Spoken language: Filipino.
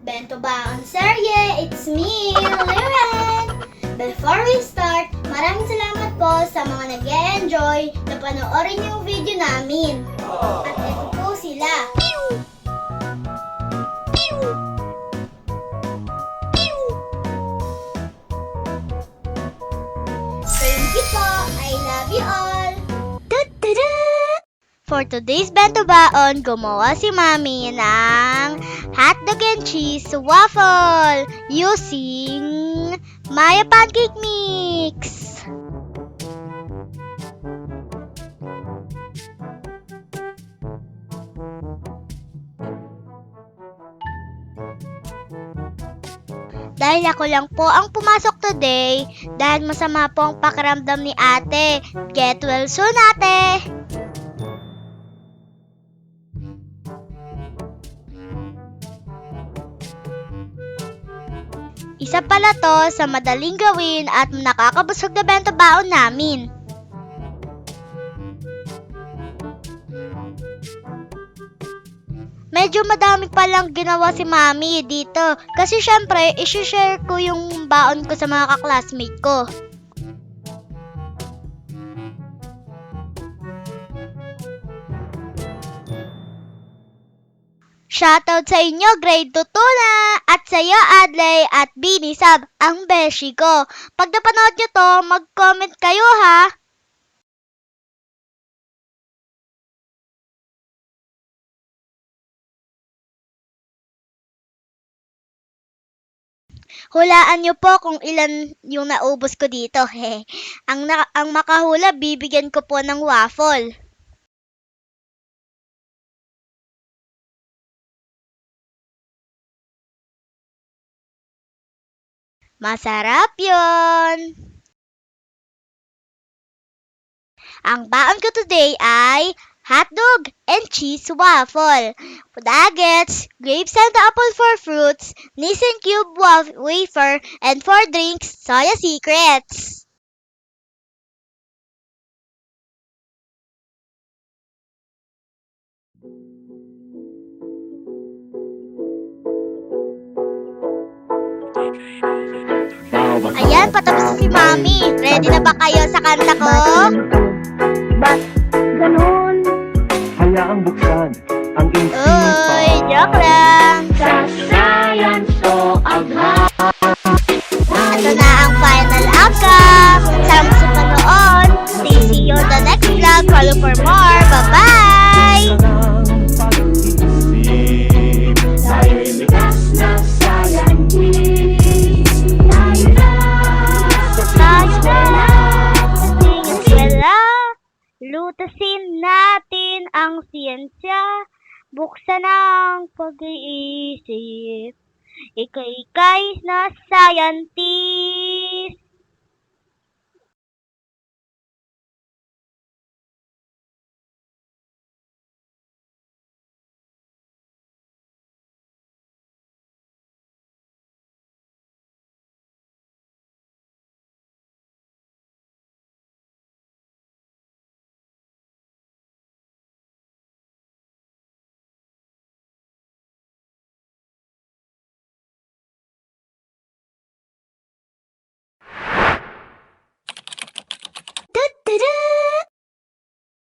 Bento Baon Serye, it's me, Liren! Before we start, maraming salamat po sa mga nag-e-enjoy na panoorin yung video namin. At ito po sila. Thank you po! I love you all! For today's Bento Baon, gumawa si Mami ng hotdog and cheese waffle using Maya Pancake Mix. Dahil ako lang po ang pumasok today, dahil masama po ang pakiramdam ni ate. Get well soon, ate! Isa pala to sa madaling gawin at nakakabusog na bento baon namin. Medyo madami palang ginawa si Mami dito kasi syempre isi-share ko yung baon ko sa mga kaklasmate ko. Shoutout sa inyo, grade 2 na! At sa iyo, Adley at Binisab, ang beshi ko. Pag napanood nyo to, mag-comment kayo ha! Hulaan nyo po kung ilan yung naubos ko dito. ang makahula, bibigyan ko po ng waffle. Masarap yun! Ang baon ko today ay hotdog and cheese waffle, nuggets, grapes and apple for fruits, Nissan Cube wafer, and for drinks, Soya Secrets. Ayan, patapos na si Mami. Ready na ba kayo sa kanta ko? Ba't ganon? Hayaang buksan ang Uy, joke lang. Sa science to agha. Ito na ang final outcome. Salamat sa panood. See you on the next vlog. Follow for more. Bye-bye! Tayo'y likas na scientist. Tayo na sa Eskwela, lutasin natin ang siyensya, buksan ang pag-iisip. Ika'y na scientist.